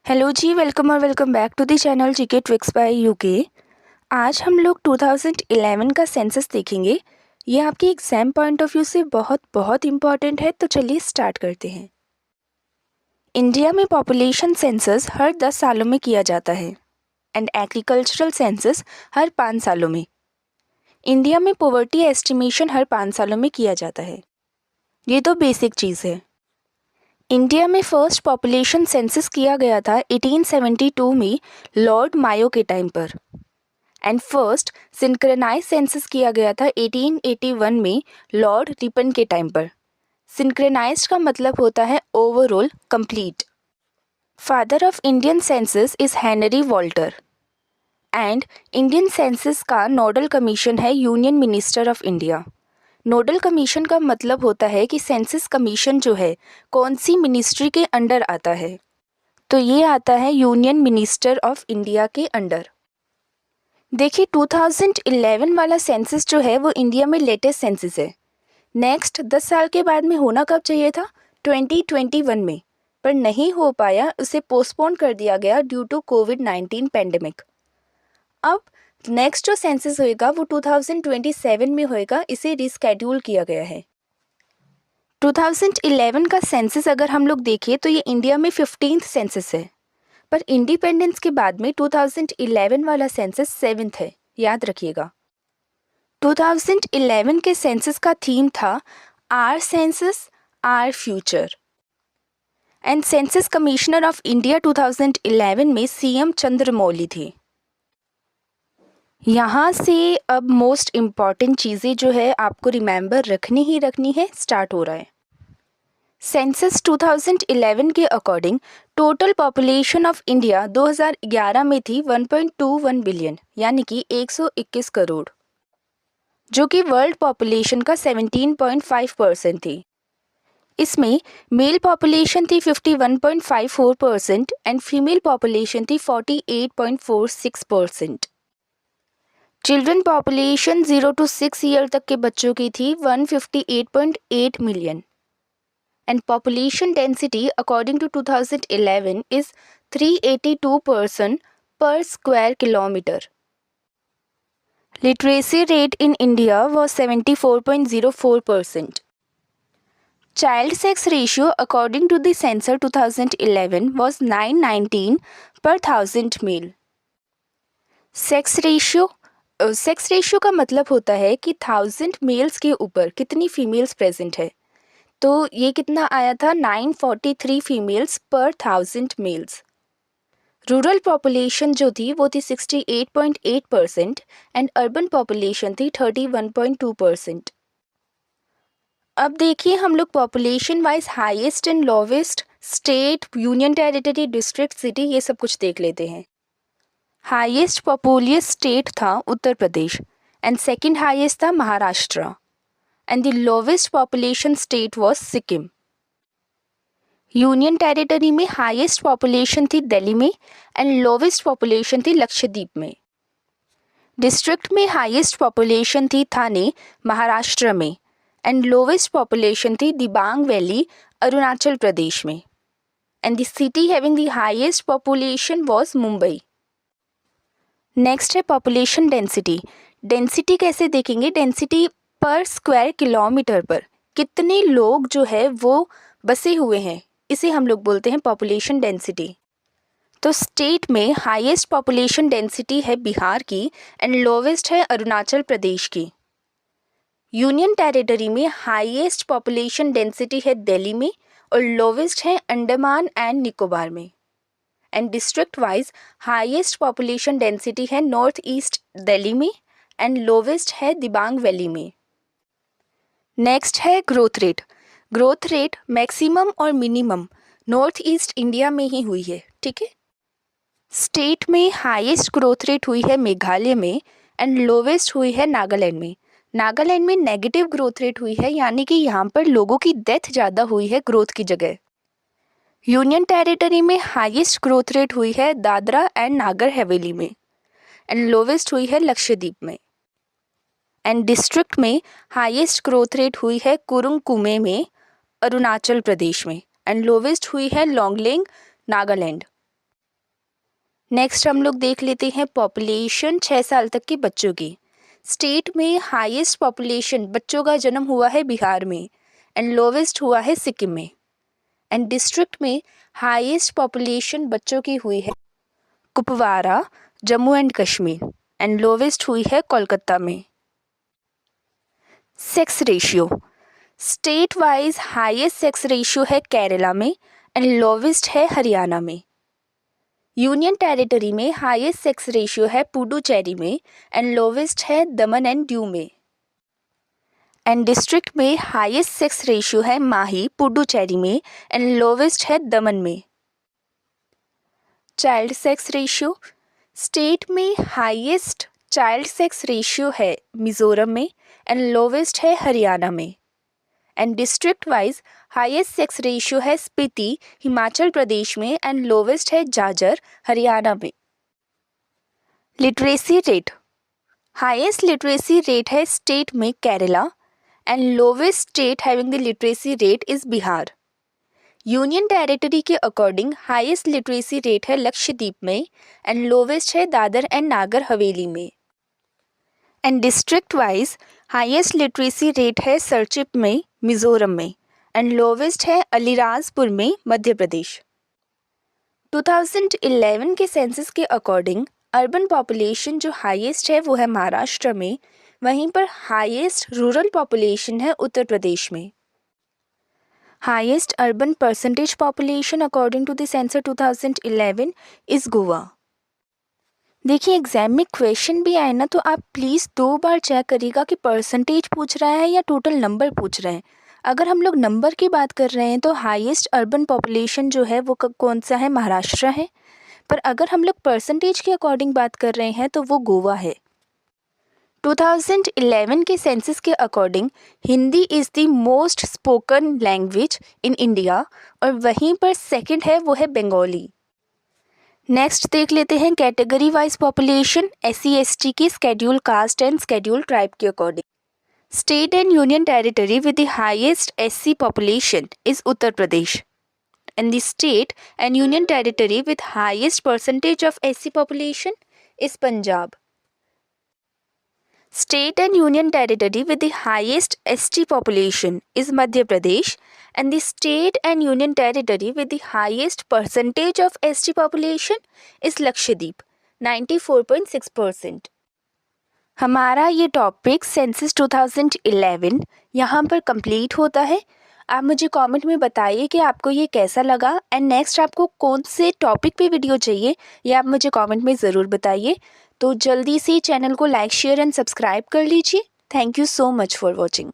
Hello ji, welcome और welcome back to the channel GK tricks by UK. आज हम लोग 2011 का सेंसस देखेंगे। ये आपकी एग्जाम पॉइंट ऑफ व्यू से बहुत बहुत इम्पॉर्टेंट है, तो चलिए स्टार्ट करते हैं। इंडिया में पॉपुलेशन सेंसस हर 10 सालों में किया जाता है एंड एग्रीकल्चरल सेंसस हर 5 सालों में। इंडिया में पॉवर्टी एस्टिमेशन हर 5 सालों में किया जाता है। ये तो बेसिक चीज़ है। इंडिया में फर्स्ट पॉपुलेशन सेंसस किया गया था 1872 में लॉर्ड मायो के टाइम पर एंड फर्स्ट सिंक्रोनाइज सेंसस किया गया था 1881 में लॉर्ड रिपन के टाइम पर। सिंक्रोनाइज्ड का मतलब होता है overall complete. Father of Indian census is Henry Walter and Indian census का नोडल कमीशन है union minister of India. Nodal commission का मतलब होता है कि सेंसस कमीशन जो है कौन सी मिनिस्ट्री के अंडर आता है, तो ये आता है यूनियन मिनिस्टर ऑफ इंडिया के अंडर। देखिए 2011 वाला सेंसस जो है वो इंडिया में लेटेस्ट सेंसस है। नेक्स्ट 10 साल के बाद में होना कब चाहिए था? 2021 में, पर नहीं हो पाया, उसे पोस्टपोन कर दिया गया ड्यू टू कोविड-19 पैंडेमिक। अब नेक्स्ट जो सेंसस होएगा वो 2027 में होएगा, इसे रिस्केड्यूल किया गया है। 2011 का सेंसस अगर हम लोग देखें तो ये इंडिया में 15th सेंसस है, पर इंडिपेंडेंस के बाद में 2011 वाला सेंसस 7th है, याद रखिएगा। 2011 के सेंसस का थीम था our census our future and census commissioner of India 2011 में सीएम चंद्रमौली थे। यहाँ से अब मोस्ट इम्पॉर्टेंट चीज़ें जो है आपको रिमेंबर रखनी ही रखनी है, स्टार्ट हो रहा है। सेंसस 2011 के according total population of India 2011 में थी 1.21 बिलियन, यानी कि 121 करोड़, जो कि वर्ल्ड पॉपुलेशन का 17.5% थी। इसमें मेल पॉपुलेशन थी 51.54% एंड फीमेल पॉपुलेशन थी 48.46%। चिल्ड्रन पॉपुलेशन 0 to 6 ईयर तक के बच्चों की थी 158.8 million and population density according to 2011 is 382 person per square kilometre. Literacy rate in India was 74.04%. Child sex ratio according to the census 2011 was 919 per 1000 male. Sex ratio का मतलब होता है कि 1000 मेल्स के ऊपर कितनी फीमेल्स प्रेजेंट है, तो ये कितना आया था? 943 फीमेल्स पर 1000 मेल्स। रूरल पॉपुलेशन जो थी वो थी 68.8% एंड अर्बन पॉपुलेशन थी 31.2%। अब देखिए हम लोग population wise highest and lowest state, union territory, district, city, ये सब कुछ देख लेते हैं। हाईएस्ट पॉपुलियस स्टेट था उत्तर प्रदेश एंड सेकंड हाईएस्ट था Maharashtra and the lowest population state was Sikkim. Union territory में हाईएस्ट पॉपुलेशन थी दिल्ली में एंड लोवेस्ट पॉपुलेशन थी लक्षद्वीप में। डिस्ट्रिक्ट में हाईएस्ट पॉपुलेशन थी थाने, महाराष्ट्र में एंड लोवेस्ट पॉपुलेशन थी दिबांग वैली, अरुणाचल प्रदेश में and the city having the highest population was Mumbai. Next है पॉपुलेशन डेंसिटी। डेंसिटी कैसे देखेंगे? डेंसिटी पर स्क्वायर किलोमीटर पर कितने लोग जो है वो बसे हुए हैं, इसे हम लोग बोलते हैं पॉपुलेशन डेंसिटी। तो स्टेट में हाईएस्ट पॉपुलेशन डेंसिटी है बिहार की एंड लोवेस्ट है अरुणाचल प्रदेश की। यूनियन टेरिटरी में हाईएस्ट पॉपुलेशन डेंसिटी है दिल्ली में और लोवेस्ट है अंडमान एंड निकोबार में and district wise highest population density है नॉर्थ ईस्ट दिल्ली में एंड लोवेस्ट है दिबांग वैली में। नेक्स्ट है growth rate. Growth rate maximum और मिनिमम नॉर्थ ईस्ट इंडिया में ही हुई है, ठीक है। स्टेट में हाईएस्ट ग्रोथ रेट हुई है मेघालय में एंड लोवेस्ट हुई है नागालैंड में। नागालैंड में नेगेटिव ग्रोथ रेट हुई है, यानी कि यहाँ पर लोगों की डेथ ज़्यादा हुई है ग्रोथ की जगह। यूनियन टेरिटरी में हाईएस्ट ग्रोथ रेट हुई है दादरा एंड नागर हवेली में एंड लोवेस्ट हुई है लक्षद्वीप में एंड डिस्ट्रिक्ट में हाईएस्ट ग्रोथ रेट हुई है कुरुंग कुमे में, अरुणाचल प्रदेश में एंड लोवेस्ट हुई है लोंगलेंग, नागालैंड। नेक्स्ट हम लोग देख लेते हैं पॉपुलेशन 6 साल तक के बच्चों की। स्टेट में हाईएस्ट पॉपुलेशन बच्चों का जन्म हुआ है बिहार में एंड लोवेस्ट हुआ है सिक्किम में। एंड डिस्ट्रिक्ट में हाईएस्ट पॉपुलेशन बच्चों की हुई है Kupwara, Jammu and Kashmir and lowest हुई है कोलकाता में। Sex ratio, state wise highest sex ratio है केरला में एंड लोवेस्ट है हरियाणा में। यूनियन टेरिटरी में हाईएस्ट सेक्स रेशियो है पुडुचेरी में एंड लोवेस्ट है दमन एंड दीव में। एंड डिस्ट्रिक्ट में हाईएस्ट सेक्स रेशियो है माही, पुडुचेरी में एंड लोवेस्ट है दमन में। चाइल्ड सेक्स रेशियो, स्टेट में हाईएस्ट चाइल्ड सेक्स रेशियो है मिजोरम में एंड लोवेस्ट है हरियाणा में। And district wise highest sex ratio है स्पीति, हिमाचल प्रदेश में एंड लोवेस्ट है जाजर, हरियाणा में। Literacy rate, highest literacy rate है स्टेट में Kerala and lowest state having the literacy rate is Bihar. Union territory के अकॉर्डिंग हाईएस्ट लिटरेसी रेट है लक्षद्वीप में एंड लोवेस्ट है दादर एंड नागर हवेली में। And district wise highest literacy rate है सरचिप में, मिजोरम में एंड लोवेस्ट है अलीराजपुर में, मध्य प्रदेश। 2011 के सेंसस के अकॉर्डिंग अर्बन पॉपुलेशन जो हाईएस्ट है वो है महाराष्ट्र में, वहीं पर हाईएस्ट रूरल पॉपुलेशन है उत्तर प्रदेश में। Highest urban percentage population according to the census 2011 is Goa. देखिए एग्जाम में क्वेश्चन भी आए ना तो आप प्लीज़ 2 बार चेक करिएगा कि परसेंटेज पूछ रहा है या टोटल नंबर पूछ रहा है। अगर हम लोग नंबर की बात कर रहे हैं तो हाईएस्ट अर्बन पॉपुलेशन जो है वो कौन सा है, महाराष्ट्र है। पर अगर हम लोग परसेंटेज के अकॉर्डिंग बात कर रहे हैं तो वो गोवा है। 2011 के सेंसस के according Hindi is the most spoken language in India और वहीं पर सेकंड है वो है बंगाली। नेक्स्ट देख लेते हैं कैटेगरी वाइज पॉपुलेशन SC/ST की schedule caste and schedule tribe के according. State and union territory with the highest SC population is Uttar Pradesh and the state and union territory with highest percentage of SC population is Punjab. State and Union Territory with the highest ST population is Madhya Pradesh and the State and Union Territory with the highest percentage of ST population is Lakshadweep 94.6%। हमारा ये topic census 2011 यहाँ पर complete होता है। आप मुझे comment में बताइए कि आपको ये कैसा लगा एंड नेक्स्ट आपको कौन से टॉपिक पे वीडियो चाहिए ये आप मुझे कमेंट में ज़रूर बताइए। तो जल्दी से चैनल को लाइक, शेयर एंड सब्सक्राइब कर लीजिए। Thank you so much for watching.